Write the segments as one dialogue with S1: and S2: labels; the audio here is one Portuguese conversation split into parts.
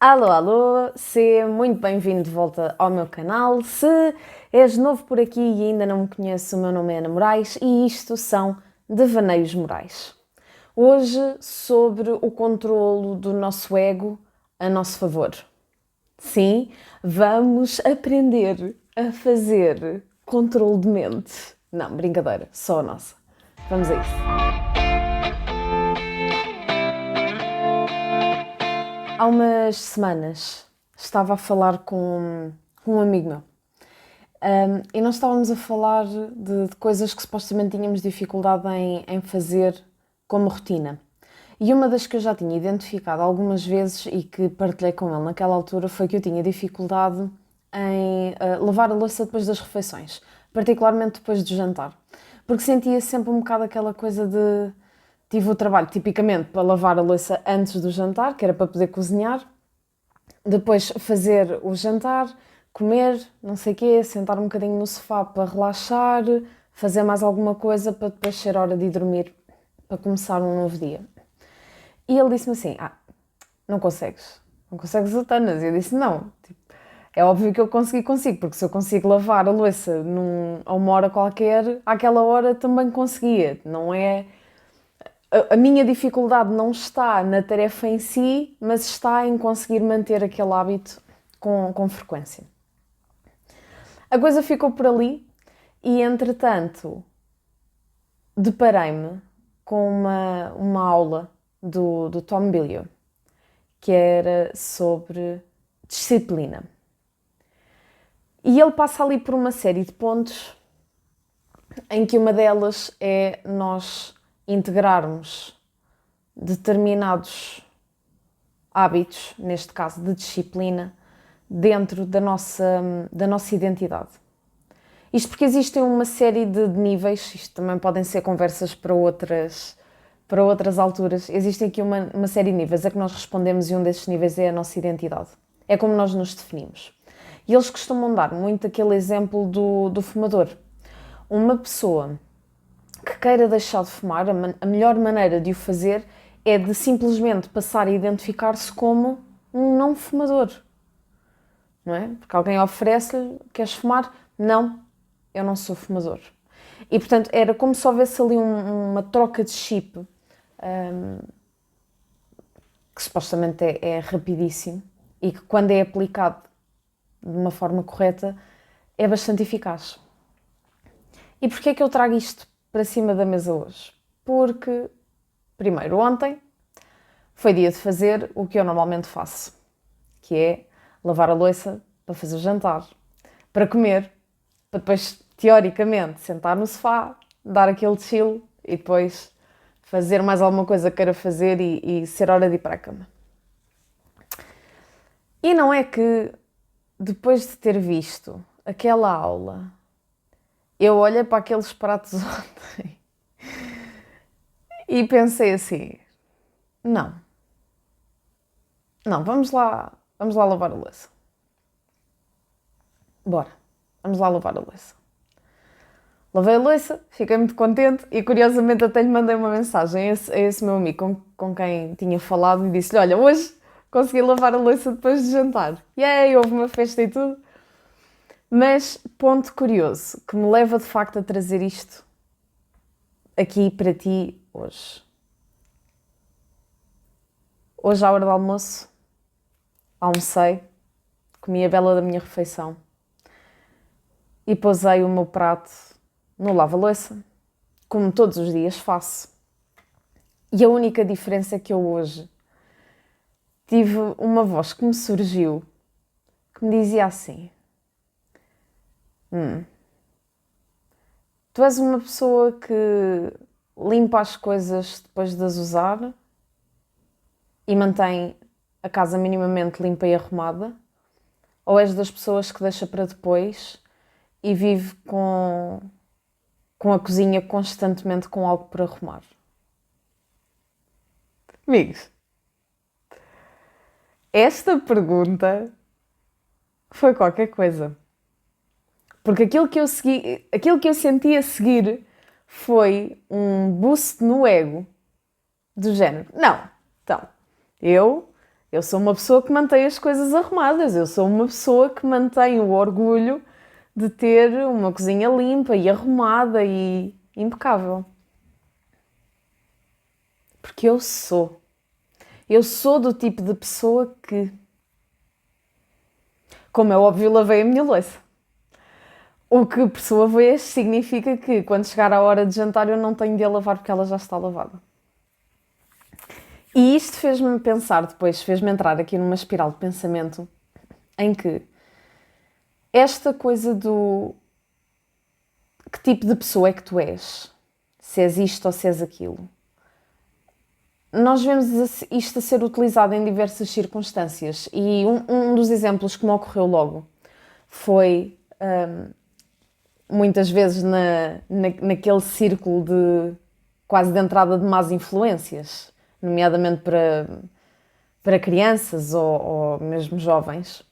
S1: Alô, alô, seja muito bem-vindo de volta ao meu canal. Se és novo por aqui e ainda não me conheces, o meu nome é Ana Moraes e isto são Devaneios Morais. Hoje sobre o controlo do nosso ego a nosso favor. Sim, vamos aprender a fazer controle de mente. Não, brincadeira, só a nossa. Vamos a isso. Há umas semanas estava a falar com um amigo meu e nós estávamos a falar de coisas que supostamente tínhamos dificuldade em fazer como rotina. E uma das que eu já tinha identificado algumas vezes e que partilhei com ele naquela altura foi que eu tinha dificuldade em lavar a louça depois das refeições, particularmente depois do jantar, porque sentia sempre um bocado aquela coisa de... Tive o trabalho, tipicamente, para lavar a louça antes do jantar, que era para poder cozinhar. Depois fazer o jantar, comer, não sei o quê, sentar um bocadinho no sofá para relaxar, fazer mais alguma coisa para depois ser hora de ir dormir, para começar um novo dia. E ele disse-me assim, não consegues Atanas. E eu disse, não, é óbvio que eu consigo, porque se eu consigo lavar a louça a uma hora qualquer, àquela hora também conseguia, não é... A minha dificuldade não está na tarefa em si, mas está em conseguir manter aquele hábito com frequência. A coisa ficou por ali e, entretanto, deparei-me com uma aula do Tom Bilyeu, que era sobre disciplina. E ele passa ali por uma série de pontos em que uma delas é nós integrarmos determinados hábitos, neste caso de disciplina, dentro da nossa identidade. Isto porque existem uma série de níveis, isto também podem ser conversas para outras alturas, existem aqui uma série de níveis a que nós respondemos e um desses níveis é a nossa identidade. É como nós nos definimos. E eles costumam dar muito aquele exemplo do fumador. Uma pessoa que queira deixar de fumar, a melhor maneira de o fazer é de simplesmente passar a identificar-se como um não fumador. Não é? Porque alguém oferece-lhe, queres fumar? Não, eu não sou fumador. E, portanto, era como se houvesse ali uma troca de chip, que supostamente é rapidíssimo e que, quando é aplicado de uma forma correta, é bastante eficaz. E porquê é que eu trago isto para cima da mesa hoje? Porque, primeiro, ontem foi dia de fazer o que eu normalmente faço, que é lavar a louça para fazer o jantar, para comer, para depois, teoricamente, sentar no sofá, dar aquele chill e depois fazer mais alguma coisa que queira fazer e ser hora de ir para a cama. E não é que, depois de ter visto aquela aula, eu olhei para aqueles pratos ontem e pensei assim, não, vamos lá lavar a louça. Bora, vamos lá lavar a louça. Lavei a louça, fiquei muito contente e, curiosamente, até lhe mandei uma mensagem a esse meu amigo com quem tinha falado e disse-lhe, olha, hoje consegui lavar a louça depois de jantar. E aí, houve uma festa e tudo. Mas, ponto curioso, que me leva de facto a trazer isto aqui para ti hoje. Hoje, à hora do almoço, almocei, comi a bela da minha refeição e pousei o meu prato no lava-louça, como todos os dias faço. E a única diferença é que eu hoje tive uma voz que me surgiu, que me dizia assim, tu és uma pessoa que limpa as coisas depois de as usar e mantém a casa minimamente limpa e arrumada? Ou és das pessoas que deixa para depois e vive com a cozinha constantemente com algo para arrumar? Amigos, esta pergunta foi qualquer coisa. Porque aquilo que eu senti a seguir foi um boost no ego, do género. Não, então, eu Eu sou uma pessoa que mantém as coisas arrumadas, eu sou uma pessoa que mantém o orgulho de ter uma cozinha limpa e arrumada e impecável. Porque eu sou. Eu sou do tipo de pessoa que, como é óbvio, lavei a minha louça. O que, por sua vez, significa que quando chegar a hora de jantar eu não tenho de a lavar porque ela já está lavada. E isto fez-me pensar depois, fez-me entrar aqui numa espiral de pensamento em que esta coisa do que tipo de pessoa é que tu és, se és isto ou se és aquilo, nós vemos isto a ser utilizado em diversas circunstâncias e um dos exemplos que me ocorreu logo foi muitas vezes naquele círculo de quase de entrada de más influências, nomeadamente para crianças ou mesmo jovens,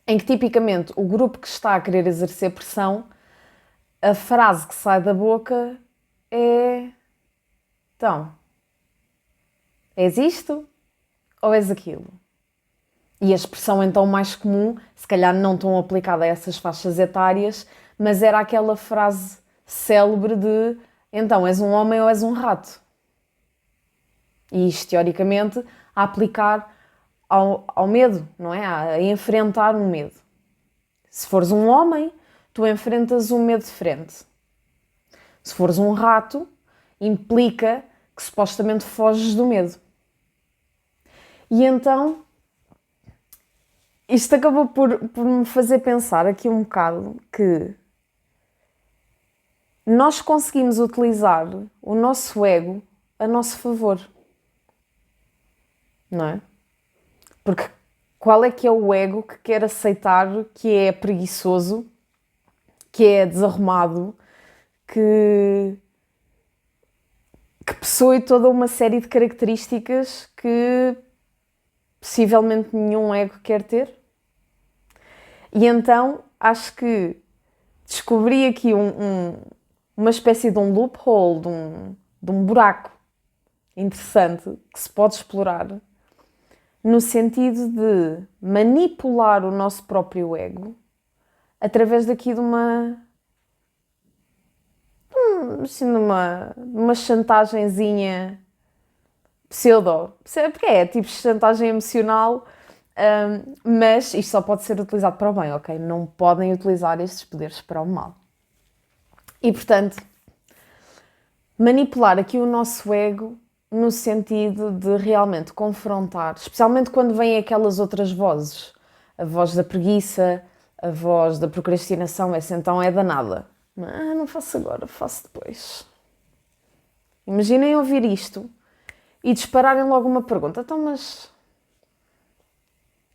S1: em que tipicamente o grupo que está a querer exercer pressão, a frase que sai da boca é: então, és isto ou és aquilo? E a expressão então mais comum, se calhar não tão aplicada a essas faixas etárias, mas era aquela frase célebre de: então, és um homem ou és um rato? E isto, teoricamente, a aplicar ao medo, não é? A enfrentar um medo. Se fores um homem, tu enfrentas o medo de frente. Se fores um rato, implica que supostamente foges do medo. E então, isto acabou por me fazer pensar aqui um bocado que nós conseguimos utilizar o nosso ego a nosso favor. Não é? Porque qual é que é o ego que quer aceitar que é preguiçoso, que é desarrumado, que possui toda uma série de características que possivelmente nenhum ego quer ter? E então acho que descobri aqui uma espécie de um loophole, de um buraco interessante que se pode explorar no sentido de manipular o nosso próprio ego através daqui de uma chantagenzinha pseudo, porque é tipo chantagem emocional, mas isto só pode ser utilizado para o bem, ok? Não podem utilizar estes poderes para o mal. E portanto, manipular aqui o nosso ego no sentido de realmente confrontar, especialmente quando vêm aquelas outras vozes, a voz da preguiça, a voz da procrastinação, essa então é danada. Não faço agora, faço depois. Imaginem ouvir isto e dispararem logo uma pergunta: então, mas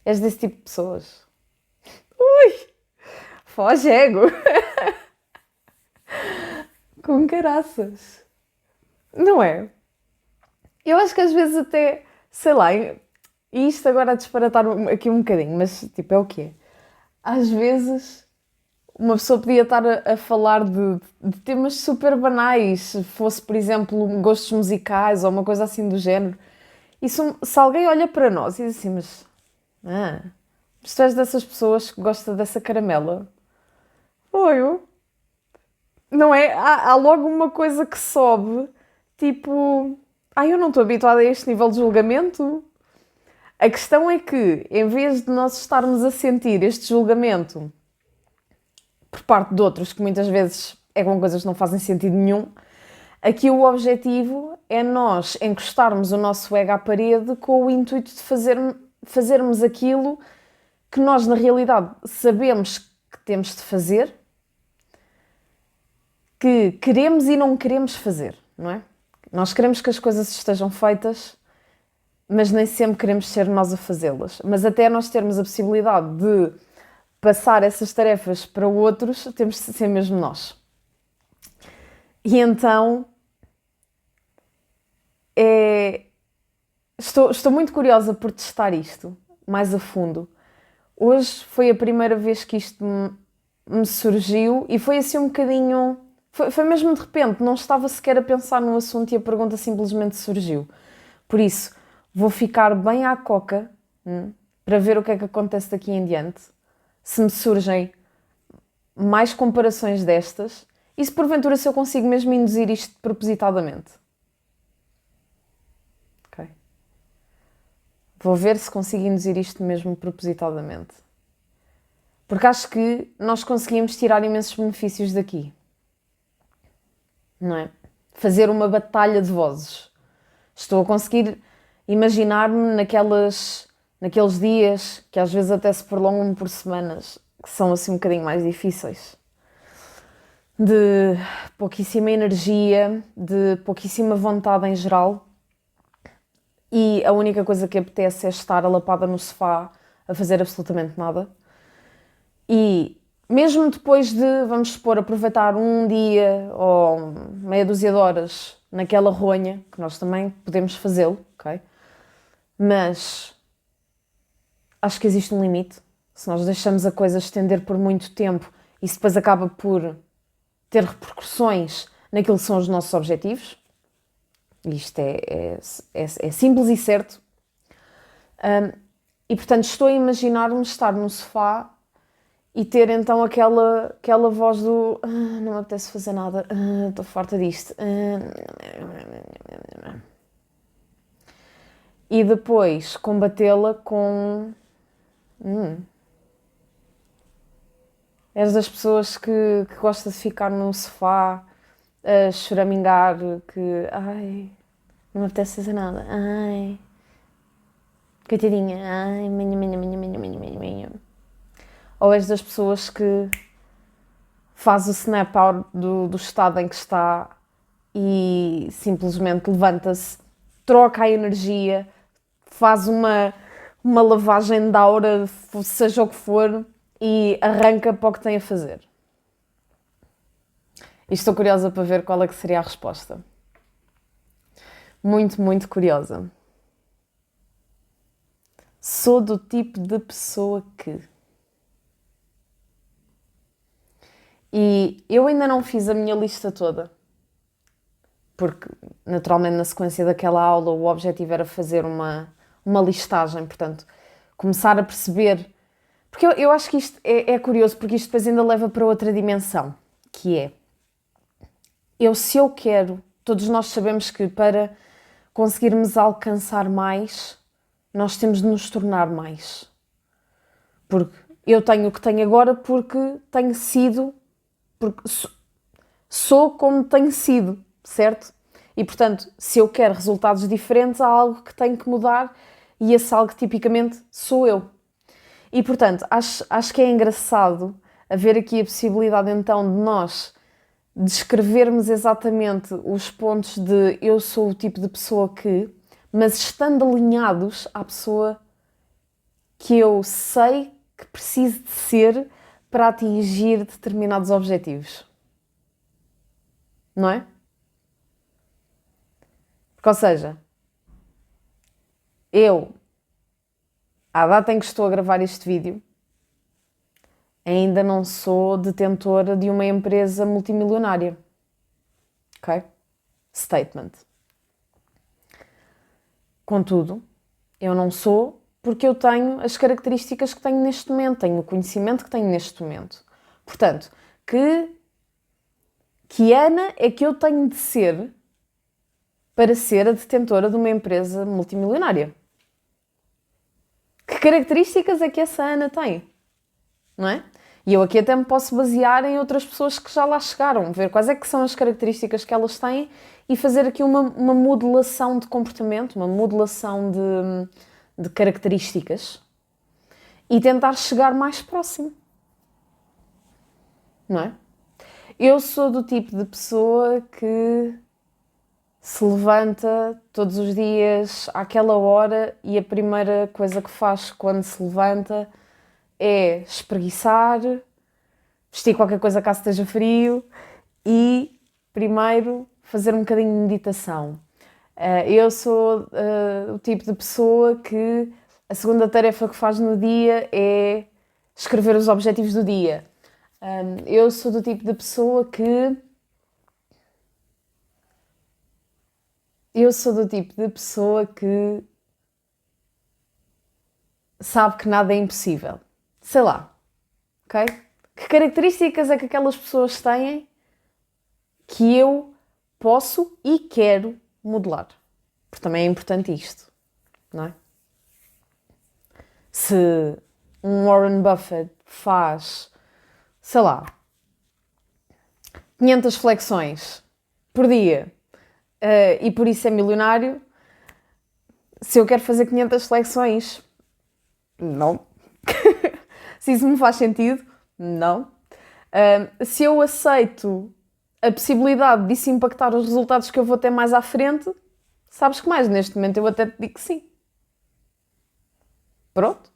S1: és desse tipo de pessoas? Ui! Foge ego! Com caraças! Não é? Eu acho que às vezes até, sei lá, e isto agora a disparatar aqui um bocadinho, mas tipo, é o quê? Às vezes uma pessoa podia estar a falar de temas super banais, se fosse, por exemplo, gostos musicais ou uma coisa assim do género. E se alguém olha para nós e diz assim: mas tu és dessas pessoas que gosta dessa caramela? Oi, não é? Há logo uma coisa que sobe, tipo: eu não estou habituada a este nível de julgamento. A questão é que, em vez de nós estarmos a sentir este julgamento por parte de outros, que muitas vezes é com coisas que não fazem sentido nenhum, aqui o objetivo é nós encostarmos o nosso ego à parede com o intuito de fazermos aquilo que nós, na realidade, sabemos que temos de fazer, que queremos e não queremos fazer, não é? Nós queremos que as coisas estejam feitas, mas nem sempre queremos ser nós a fazê-las. Mas até nós termos a possibilidade de passar essas tarefas para outros, temos de ser mesmo nós. E então, estou muito curiosa por testar isto mais a fundo. Hoje foi a primeira vez que isto me surgiu e foi assim um bocadinho... Foi mesmo de repente, não estava sequer a pensar no assunto e a pergunta simplesmente surgiu. Por isso, vou ficar bem à coca, para ver o que é que acontece daqui em diante, se me surgem mais comparações destas e se porventura se eu consigo mesmo induzir isto propositadamente. Ok? Vou ver se consigo induzir isto mesmo propositadamente. Porque acho que nós conseguimos tirar imensos benefícios daqui. Não é? Fazer uma batalha de vozes. Estou a conseguir imaginar-me naqueles dias que às vezes até se prolongam por semanas, que são assim um bocadinho mais difíceis. De pouquíssima energia, de pouquíssima vontade em geral, e a única coisa que apetece é estar alapada no sofá a fazer absolutamente nada. E mesmo depois de, vamos supor, aproveitar um dia ou meia dúzia de horas naquela ronha, que nós também podemos fazê-lo, ok? Mas acho que existe um limite. Se nós deixamos a coisa estender por muito tempo, isso depois acaba por ter repercussões naquilo que são os nossos objetivos. Isto é simples e certo. E portanto estou a imaginar-me estar no sofá e ter então aquela voz do não me apetece fazer nada, estou farta disto. E depois combatê-la com... És das pessoas que gosta de ficar no sofá a choramingar, que ai, não me apetece fazer nada, ai, coitadinha, ai, manhã. Ou és das pessoas que faz o snap out do estado em que está e simplesmente levanta-se, troca a energia, faz uma lavagem de aura, seja o que for, e arranca para o que tem a fazer. E estou curiosa para ver qual é que seria a resposta. Muito, muito curiosa. Sou do tipo de pessoa que... E eu ainda não fiz a minha lista toda, porque naturalmente na sequência daquela aula o objetivo era fazer uma listagem, portanto, começar a perceber... Porque eu acho que isto é curioso, porque isto depois ainda leva para outra dimensão, que é... Se eu quero... Todos nós sabemos que para conseguirmos alcançar mais, nós temos de nos tornar mais. Porque eu tenho o que tenho agora porque tenho sido... Porque sou como tenho sido, certo? E, portanto, se eu quero resultados diferentes, há algo que tenho que mudar e esse algo tipicamente sou eu. E, portanto, acho que é engraçado haver aqui a possibilidade, então, de nós descrevermos exatamente os pontos de eu sou o tipo de pessoa que, mas estando alinhados à pessoa que eu sei que preciso de ser para atingir determinados objetivos. Não é? Porque, ou seja, eu, à data em que estou a gravar este vídeo, ainda não sou detentora de uma empresa multimilionária. Ok? Statement. Contudo, eu não sou porque eu tenho as características que tenho neste momento, tenho o conhecimento que tenho neste momento. Portanto, que Ana é que eu tenho de ser para ser a detentora de uma empresa multimilionária? Que características é que essa Ana tem? Não é? E eu aqui até me posso basear em outras pessoas que já lá chegaram, ver quais é que são as características que elas têm e fazer aqui uma modelação de comportamento, uma modelação de características e tentar chegar mais próximo. Não é? Eu sou do tipo de pessoa que se levanta todos os dias àquela hora e a primeira coisa que faz quando se levanta é espreguiçar, vestir qualquer coisa caso esteja frio e primeiro fazer um bocadinho de meditação. Eu sou o tipo de pessoa que a segunda tarefa que faz no dia é escrever os objetivos do dia. Eu sou do tipo de pessoa que... sabe que nada é impossível. Sei lá, ok? Que características é que aquelas pessoas têm que eu posso e quero modelar? Porque também é importante isto, não é? Se um Warren Buffett faz, sei lá, 500 flexões por dia e por isso é milionário, se eu quero fazer 500 flexões, não. Se isso me faz sentido, não. Se eu aceito a possibilidade disso impactar os resultados que eu vou ter mais à frente, sabes que mais, neste momento eu até te digo que sim. Pronto.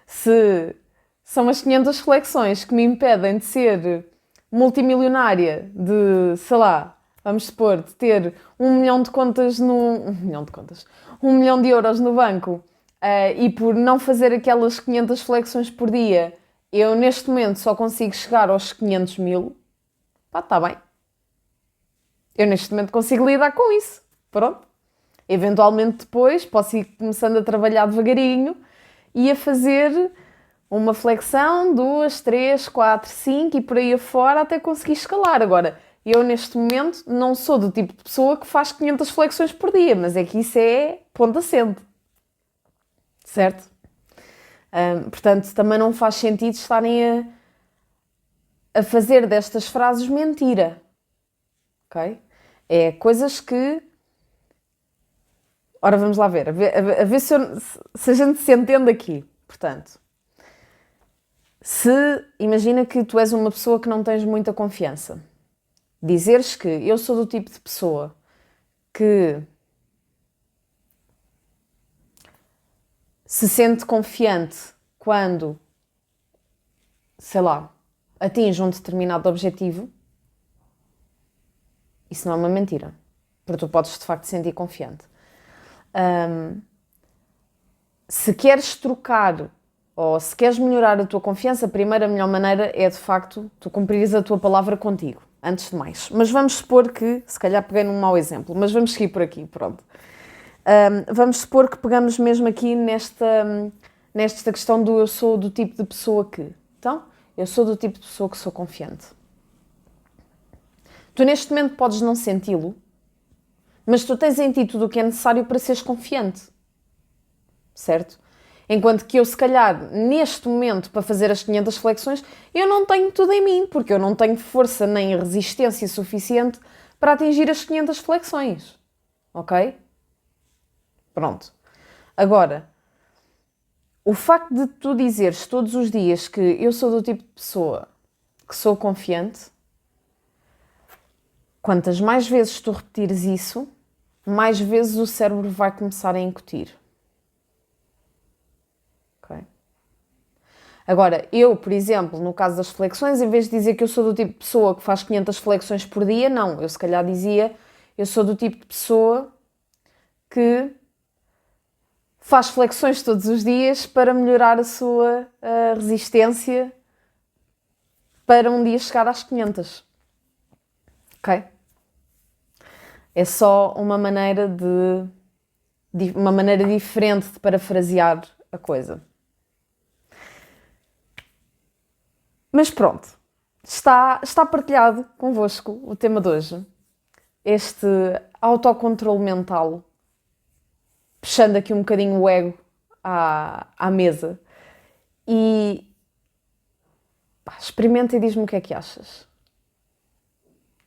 S1: Se são as 500 flexões que me impedem de ser multimilionária, de, sei lá, vamos supor, de ter 1 milhão de contas no... 1 milhão de contas. 1 milhão de euros no banco e por não fazer aquelas 500 flexões por dia, eu neste momento só consigo chegar aos 500 mil. Pá, está bem. Eu neste momento consigo lidar com isso. Pronto. Eventualmente depois posso ir começando a trabalhar devagarinho e a fazer uma flexão, 2, 3, 4, 5 e por aí afora até conseguir escalar. Agora, eu neste momento não sou do tipo de pessoa que faz 500 flexões por dia, mas é que isso é ponto assente. Certo? Portanto, também não faz sentido estarem a fazer destas frases mentira. Ok? É coisas que... Ora, vamos lá ver. A ver se a gente se entende aqui. Portanto, imagina que tu és uma pessoa que não tens muita confiança. Dizeres que eu sou do tipo de pessoa que se sente confiante quando, sei lá, atinge um determinado objetivo, isso não é uma mentira. Porque tu podes de facto sentir confiante. Se queres trocar ou se queres melhorar a tua confiança, a primeira melhor maneira é de facto tu cumprires a tua palavra contigo, antes de mais. Mas vamos supor que, se calhar peguei num mau exemplo, mas vamos seguir por aqui, pronto. Vamos supor que pegamos mesmo aqui nesta questão do eu sou do tipo de pessoa que. Então, eu sou do tipo de pessoa que sou confiante. Tu neste momento podes não senti-lo, mas tu tens em ti tudo o que é necessário para seres confiante. Certo? Enquanto que eu, se calhar, neste momento, para fazer as 500 flexões, eu não tenho tudo em mim, porque eu não tenho força nem resistência suficiente para atingir as 500 flexões. Ok? Pronto. Agora, o facto de tu dizeres todos os dias que eu sou do tipo de pessoa que sou confiante, quantas mais vezes tu repetires isso, mais vezes o cérebro vai começar a incutir. Okay? Agora, eu, por exemplo, no caso das flexões, em vez de dizer que eu sou do tipo de pessoa que faz 500 flexões por dia, não. Eu se calhar dizia, eu sou do tipo de pessoa que faz flexões todos os dias para melhorar a sua resistência para um dia chegar às 500. Ok? É só uma maneira uma maneira diferente de parafrasear a coisa. Mas pronto, está partilhado convosco o tema de hoje. Este autocontrole mental, puxando aqui um bocadinho o ego à mesa. E experimenta e diz-me o que é que achas.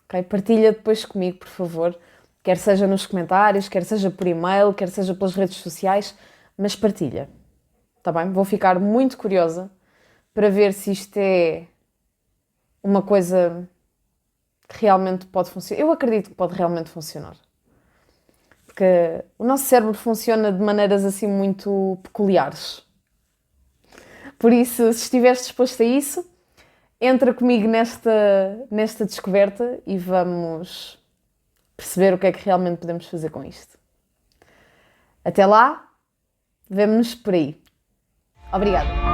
S1: Okay? Partilha depois comigo, por favor. Quer seja nos comentários, quer seja por e-mail, quer seja pelas redes sociais, mas partilha. Tá bem? Vou ficar muito curiosa para ver se isto é uma coisa que realmente pode funcionar. Eu acredito que pode realmente funcionar. Porque o nosso cérebro funciona de maneiras assim muito peculiares. Por isso, se estiveres disposto a isso, entra comigo nesta descoberta e vamos perceber o que é que realmente podemos fazer com isto. Até lá, vemo-nos por aí. Obrigada!